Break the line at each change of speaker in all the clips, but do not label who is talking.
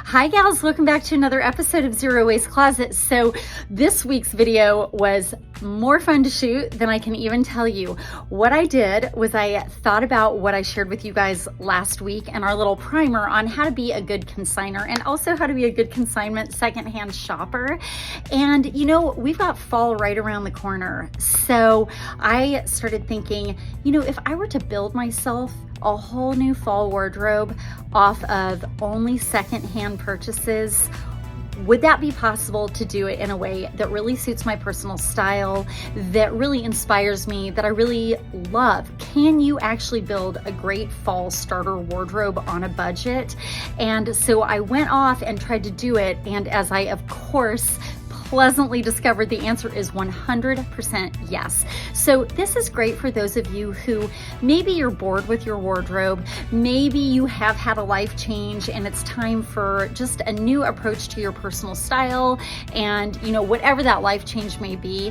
Hi gals, welcome back to another episode of Zero Waste Closet. So this week's video was more fun to shoot than I can even tell you. What I did was I thought about what I shared with you guys last week and our little primer on how to be a good consigner and also how to be a good consignment secondhand shopper. And you know, we've got fall right around the corner. So I started thinking, you know, if I were to build myself a whole new fall wardrobe off of only secondhand purchases, would that be possible to do it in a way that really suits my personal style, that really inspires me, that I really love? Can you actually build a great fall starter wardrobe on a budget? And so I went off and tried to do it, and as I of course pleasantly discovered, the answer is 100% yes. So this is great for those of you who maybe you're bored with your wardrobe, maybe you have had a life change and it's time for just a new approach to your personal style, and you know, whatever that life change may be.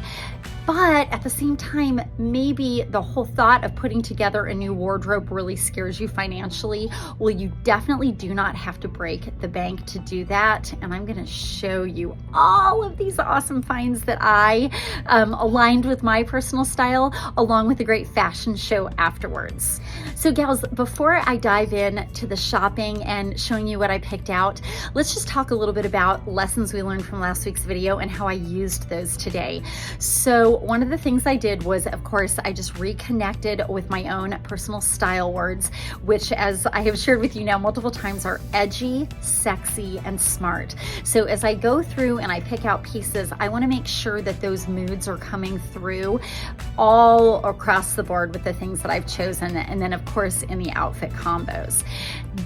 But at the same time, maybe the whole thought of putting together a new wardrobe really scares you financially. Well, you definitely do not have to break the bank to do that. And I'm gonna show you all of these awesome finds that I aligned with my personal style, along with a great fashion show afterwards. So gals, before I dive in to the shopping and showing you what I picked out, let's just talk a little bit about lessons we learned from last week's video and how I used those today. So one of the things I did was, of course, I just reconnected with my own personal style words, which, as I have shared with you now multiple times, are edgy, sexy, and smart. So as I go through and I pick out pieces, I want to make sure that those moods are coming through all across the board with the things that I've chosen, and then of course in the outfit combos.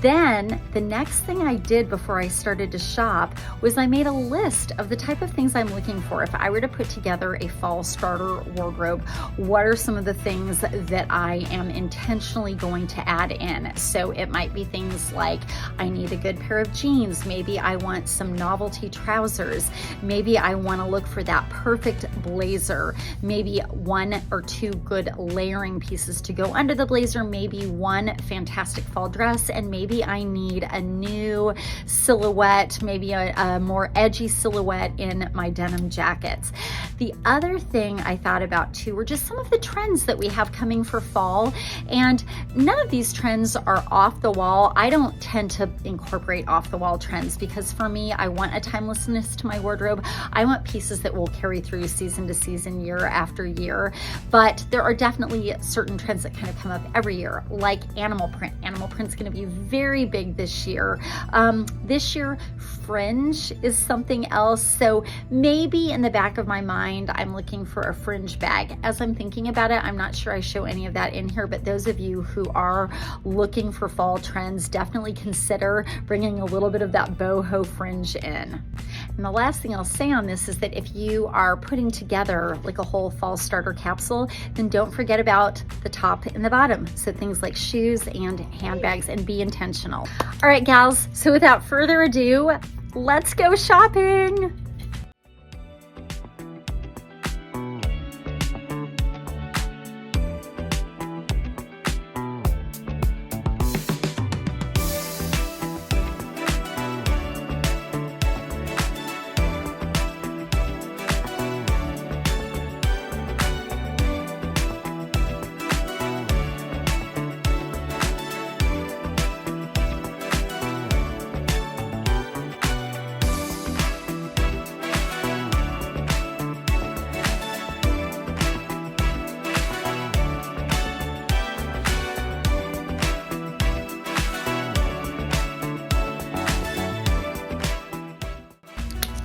Then the next thing I did before I started to shop was I made a list of the type of things I'm looking for. If I were to put together a fall starter wardrobe, what are some of the things that I am intentionally going to add in? So it might be things like, I need a good pair of jeans, maybe I want some novelty trousers, maybe I want to look for that perfect blazer, maybe one or two good layering pieces to go under the blazer, maybe one fantastic fall dress, and maybe I need a new silhouette, maybe a more edgy silhouette in my denim jackets. The other thing I thought about too were just some of the trends that we have coming for fall, and none of these trends are off the wall. I don't tend to incorporate off the wall trends because for me, I want a timelessness to my wardrobe. I want pieces that will carry through season to season, year after year, but there are definitely certain trends that kind of come up every year, like animal print. Animal print's going to be very big this year. This year, fringe is something else. So maybe in the back of my mind, I'm looking for a fringe bag. As I'm thinking about it, I'm not sure I show any of that in here, but those of you who are looking for fall trends, definitely consider bringing a little bit of that boho fringe in. And the last thing I'll say on this is that if you are putting together like a whole fall starter capsule, then don't forget about the top and the bottom. So things like shoes and handbags, and be intentional. All right, gals, so without further ado, let's go shopping.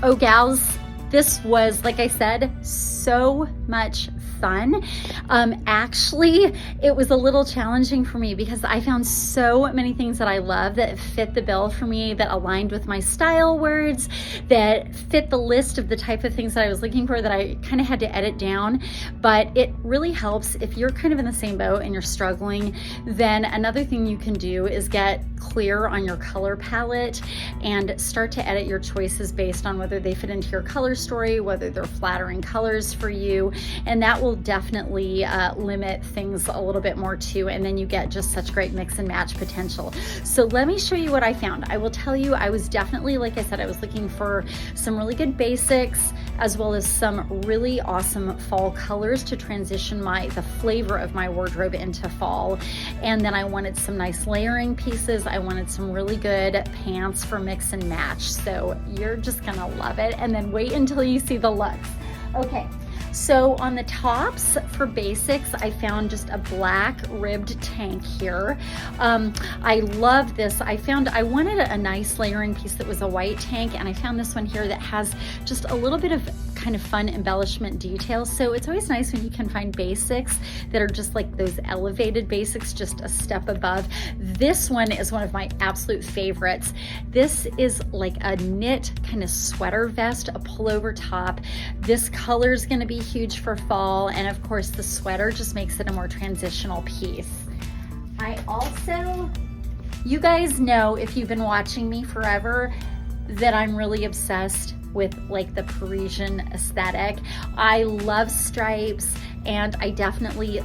Oh gals, this was, like I said, so much fun. Actually, it was a little challenging for me because I found so many things that I love that fit the bill for me, that aligned with my style words, that fit the list of the type of things that I was looking for, that I kind of had to edit down. But it really helps if you're kind of in the same boat and you're struggling. Then another thing you can do is get clear on your color palette and start to edit your choices based on whether they fit into your color story, whether they're flattering colors for you, and that will will definitely limit things a little bit more too, and then you get just such great mix and match potential. So let me show you what I found. I will tell you, I was definitely, like I said, I was looking for some really good basics as well as some really awesome fall colors to transition the flavor of my wardrobe into fall. And then I wanted some nice layering pieces. I wanted some really good pants for mix and match. So you're just gonna love it. And then wait until you see the looks. Okay. So on the tops for basics, I found just a black ribbed tank here. I love this. I wanted a nice layering piece that was a white tank, and I found this one here that has just a little bit of kind of fun embellishment details. So it's always nice when you can find basics that are just like those elevated basics, just a step above. This one is one of my absolute favorites. This is like a knit kind of sweater vest, a pullover top. This color is going to be huge for fall, and of course the sweater just makes it a more transitional piece. I also, you guys know if you've been watching me forever that I'm really obsessed with like the Parisian aesthetic. I love stripes, and I definitely,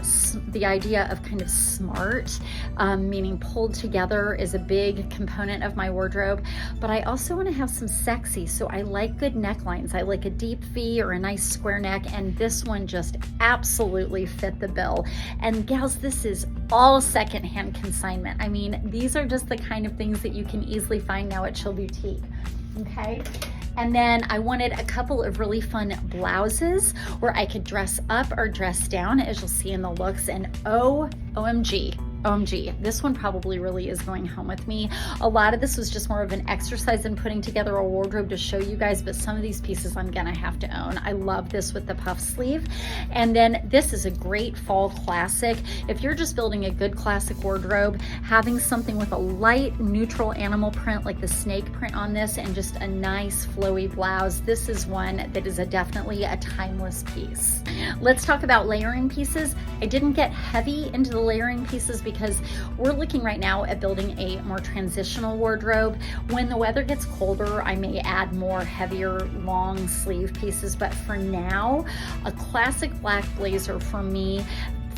the idea of kind of smart, meaning pulled together, is a big component of my wardrobe, but I also want to have some sexy. So I like good necklines. I like a deep V or a nice square neck, and this one just absolutely fit the bill. And gals, this is all secondhand consignment. I mean, these are just the kind of things that you can easily find now at Chill Boutique, okay? And then I wanted a couple of really fun blouses where I could dress up or dress down, as you'll see in the looks. And OMG, this one probably really is going home with me. A lot of this was just more of an exercise in putting together a wardrobe to show you guys, but some of these pieces I'm gonna have to own. I love this with the puff sleeve. And then this is a great fall classic. If you're just building a good classic wardrobe, having something with a light neutral animal print like the snake print on this and just a nice flowy blouse, this is one that is definitely a timeless piece. Let's talk about layering pieces. I didn't get heavy into the layering pieces because we're looking right now at building a more transitional wardrobe. When the weather gets colder, I may add more heavier long sleeve pieces, but for now, a classic black blazer for me,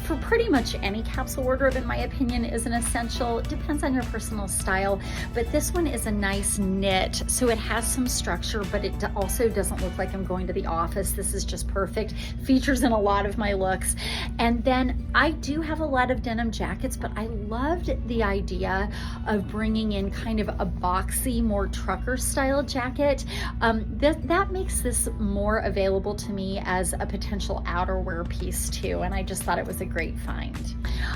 for pretty much any capsule wardrobe, in my opinion, is an essential. It depends on your personal style, but this one is a nice knit, so it has some structure, but it also doesn't look like I'm going to the office. This is just perfect. Features in a lot of my looks. And then I do have a lot of denim jackets, but I loved the idea of bringing in kind of a boxy, more trucker style jacket. That makes this more available to me as a potential outerwear piece too, and I just thought it was a great find.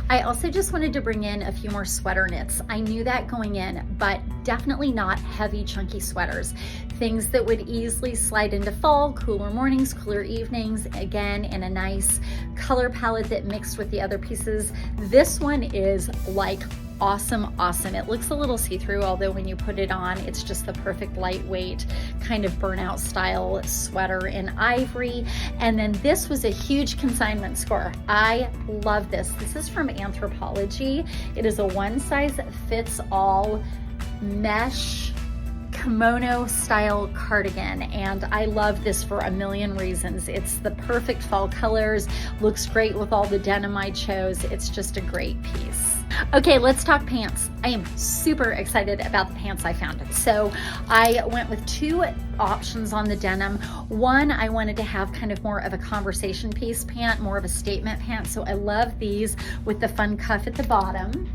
I also just wanted to bring in a few more sweater knits. I knew that going in, but definitely not heavy, chunky sweaters. Things that would easily slide into fall, cooler mornings, cooler evenings, again, in a nice color palette that mixed with the other pieces. This one is like awesome. It looks a little see-through, although when you put it on, it's just the perfect lightweight kind of burnout style sweater in ivory. And then this was a huge consignment score. I love this. This is from Anthropologie. It is a one-size-fits-all mesh kimono style cardigan, and I love this for a million reasons. It's the perfect fall colors, looks great with all the denim I chose. It's just a great piece. Okay, let's talk pants. I am super excited about the pants I found. So I went with two options on the denim. One, I wanted to have kind of more of a conversation piece pant, more of a statement pant. So I love these with the fun cuff at the bottom.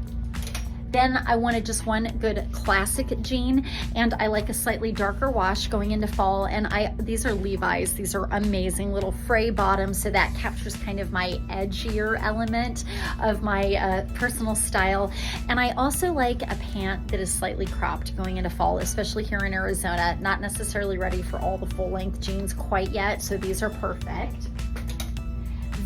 Then I wanted just one good classic jean, and I like a slightly darker wash going into fall. And these are Levi's. These are amazing little fray bottoms, so that captures kind of my edgier element of my personal style. And I also like a pant that is slightly cropped going into fall, especially here in Arizona. Not necessarily ready for all the full length jeans quite yet, so these are perfect.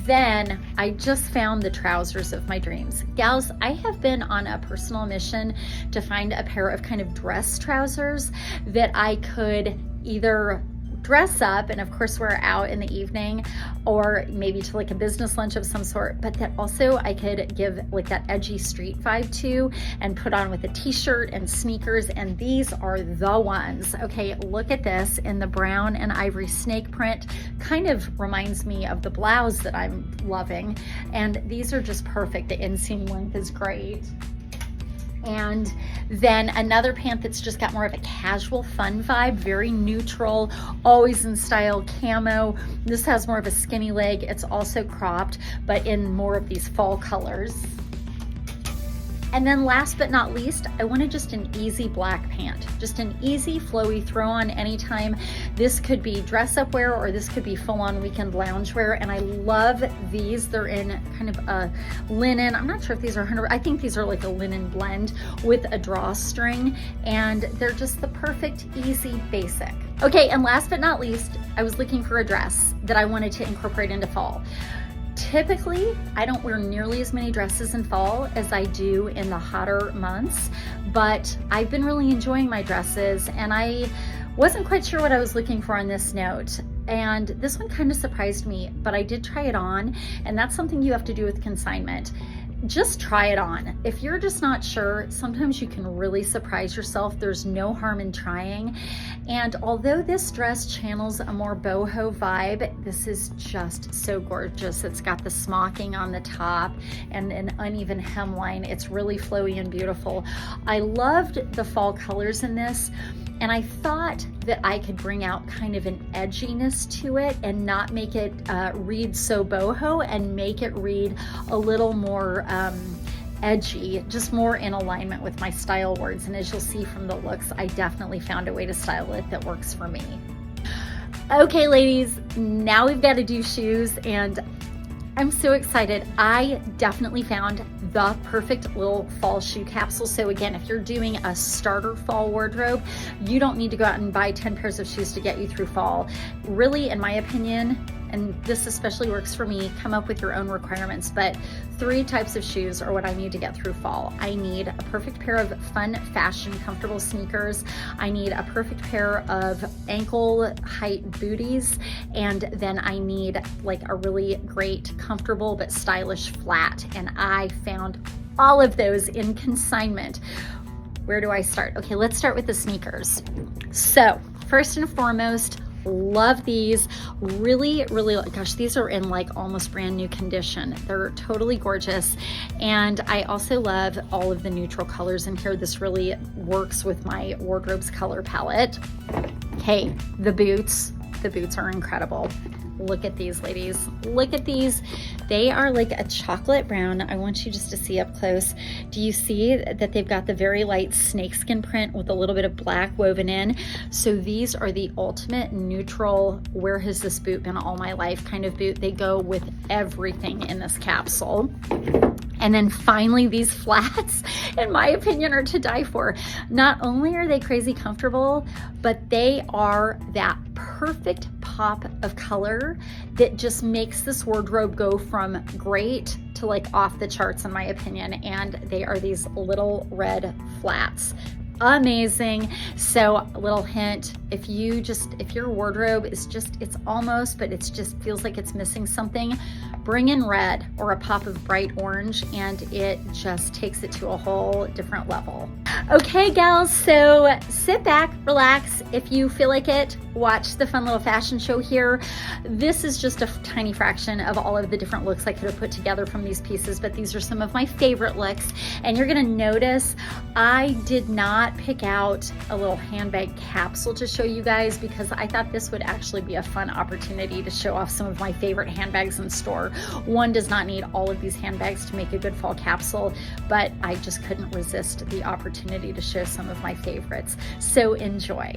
Then I just found the trousers of my dreams. Gals, I have been on a personal mission to find a pair of kind of dress trousers that I could either dress up and of course wear out in the evening, or maybe to like a business lunch of some sort, but that also I could give like that edgy street vibe to and put on with a t-shirt and sneakers. And these are the ones. Okay, look at this in the brown and ivory snake print. Kind of reminds me of the blouse that I'm loving. And these are just perfect. The inseam length is great. And then another pant that's just got more of a casual fun vibe, very neutral, always in style, camo. This has more of a skinny leg. It's also cropped, but in more of these fall colors. And then last but not least, I wanted just an easy black pant, just an easy flowy throw on anytime. This could be dress up wear or this could be full on weekend lounge wear. And I love these. They're in kind of a linen. I'm not sure if these are 100, I think these are like a linen blend with a drawstring, and they're just the perfect, easy, basic. Okay, and last but not least, I was looking for a dress that I wanted to incorporate into fall. Typically, I don't wear nearly as many dresses in fall as I do in the hotter months, but I've been really enjoying my dresses, and I wasn't quite sure what I was looking for on this note. And this one kind of surprised me, but I did try it on, and that's something you have to do with consignment. Just try it on. If you're just not sure, sometimes you can really surprise yourself. There's no harm in trying. And although this dress channels a more boho vibe, this is just so gorgeous. It's got the smocking on the top and an uneven hemline. It's really flowy and beautiful. I loved the fall colors in this, and I thought that I could bring out kind of an edginess to it and not make it read so boho, and make it read a little more edgy, just more in alignment with my style words. And as you'll see from the looks, I definitely found a way to style it that works for me. Okay, ladies, now we've got to do shoes, and I'm so excited. I definitely found the perfect little fall shoe capsule. So again, if you're doing a starter fall wardrobe, you don't need to go out and buy 10 pairs of shoes to get you through fall. Really, in my opinion, and this especially works for me, come up with your own requirements, but 3 types of shoes are what I need to get through fall. I need a perfect pair of fun, fashion, comfortable sneakers. I need a perfect pair of ankle height booties. And then I need like a really great, comfortable, but stylish flat. And I found all of those in consignment. Where do I start? Okay, let's start with the sneakers. So first and foremost, love these. Really, gosh, these are in like almost brand new condition. They're totally gorgeous. And I also love all of the neutral colors in here. This really works with my wardrobe's color palette. Okay, the boots are incredible. Look at these, ladies. Look at these. They are like a chocolate brown. I want you just to see up close. Do you see that they've got the very light snakeskin print with a little bit of black woven in? So these are the ultimate neutral, where has this boot been all my life kind of boot. They go with everything in this capsule. And then finally, these flats, in my opinion, are to die for. Not only are they crazy comfortable, but they are that perfect pop of color that just makes this wardrobe go from great to like off the charts, in my opinion. And they are these little red flats. Amazing. So a little hint, if your wardrobe is just, it's almost, but it's just feels like it's missing something, bring in red or a pop of bright orange, and it just takes it to a whole different level. Okay, gals, so sit back, relax. If you feel like it, watch the fun little fashion show here. This is just a tiny fraction of all of the different looks I could have put together from these pieces, but these are some of my favorite looks. And you're gonna notice I did not pick out a little handbag capsule to show you guys, because I thought this would actually be a fun opportunity to show off some of my favorite handbags in store. One does not need all of these handbags to make a good fall capsule, but I just couldn't resist the opportunity to show some of my favorites. So enjoy.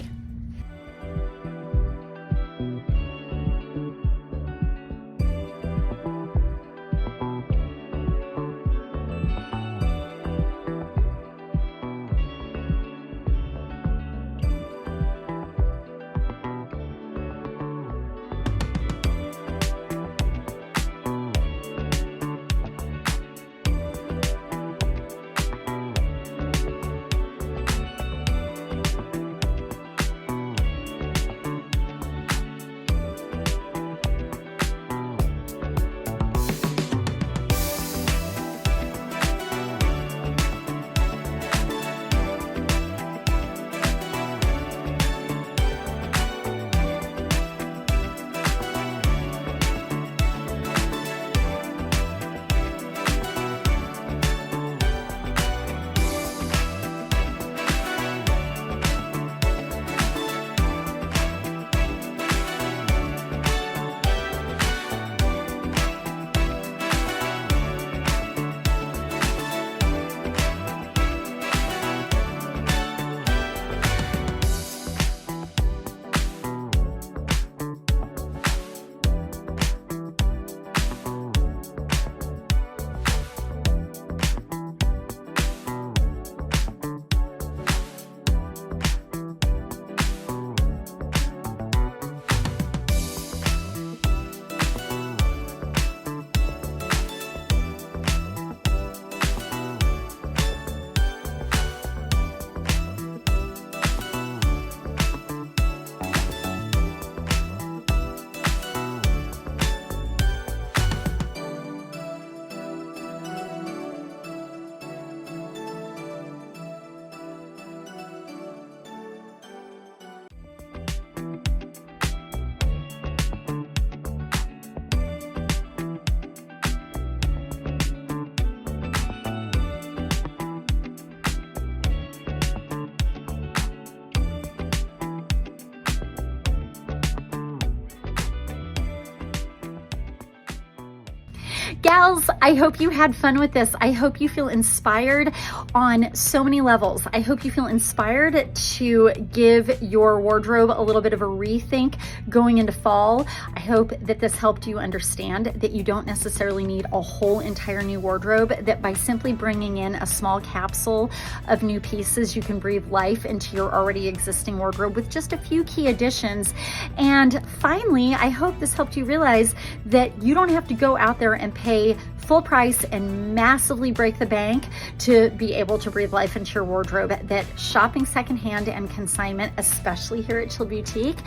Gals, I hope you had fun with this. I hope you feel inspired on so many levels. I hope you feel inspired to give your wardrobe a little bit of a rethink going into fall. I hope that this helped you understand that you don't necessarily need a whole entire new wardrobe, that by simply bringing in a small capsule of new pieces, you can breathe life into your already existing wardrobe with just a few key additions. And finally, I hope this helped you realize that you don't have to go out there and pay full price and massively break the bank to be able to breathe life into your wardrobe. That shopping secondhand and consignment, especially here at Chill Boutique,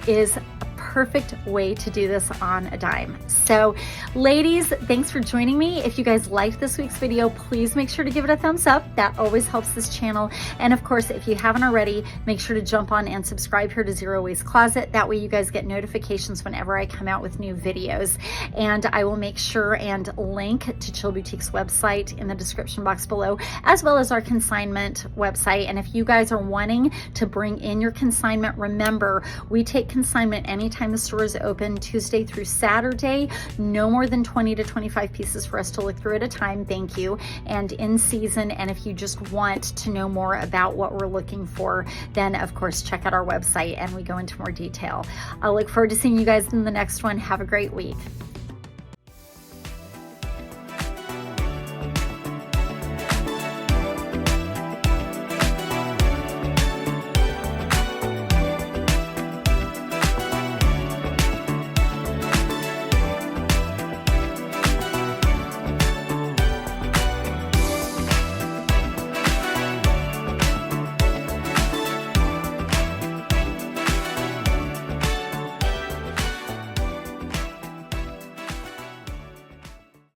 is a perfect way to do this on a dime. So ladies, thanks for joining me. If you guys liked this week's video, please make sure to give it a thumbs up. That always helps this channel. And of course, if you haven't already, make sure to jump on and subscribe here to Zero Waste Closet. That way you guys get notifications whenever I come out with new videos. And I will make sure and link to Chill Boutique's website in the description box below, as well as our consignment website. And if you guys are wanting to bring in your consignment, remember, we take consignment anytime the store is open, Tuesday through Saturday. No more than 20 to 25 pieces for us to look through at a time. Thank you. And in season. And if you just want to know more about what we're looking for, then of course, check out our website and we go into more detail. I'll look forward to seeing you guys in the next one. Have a great week.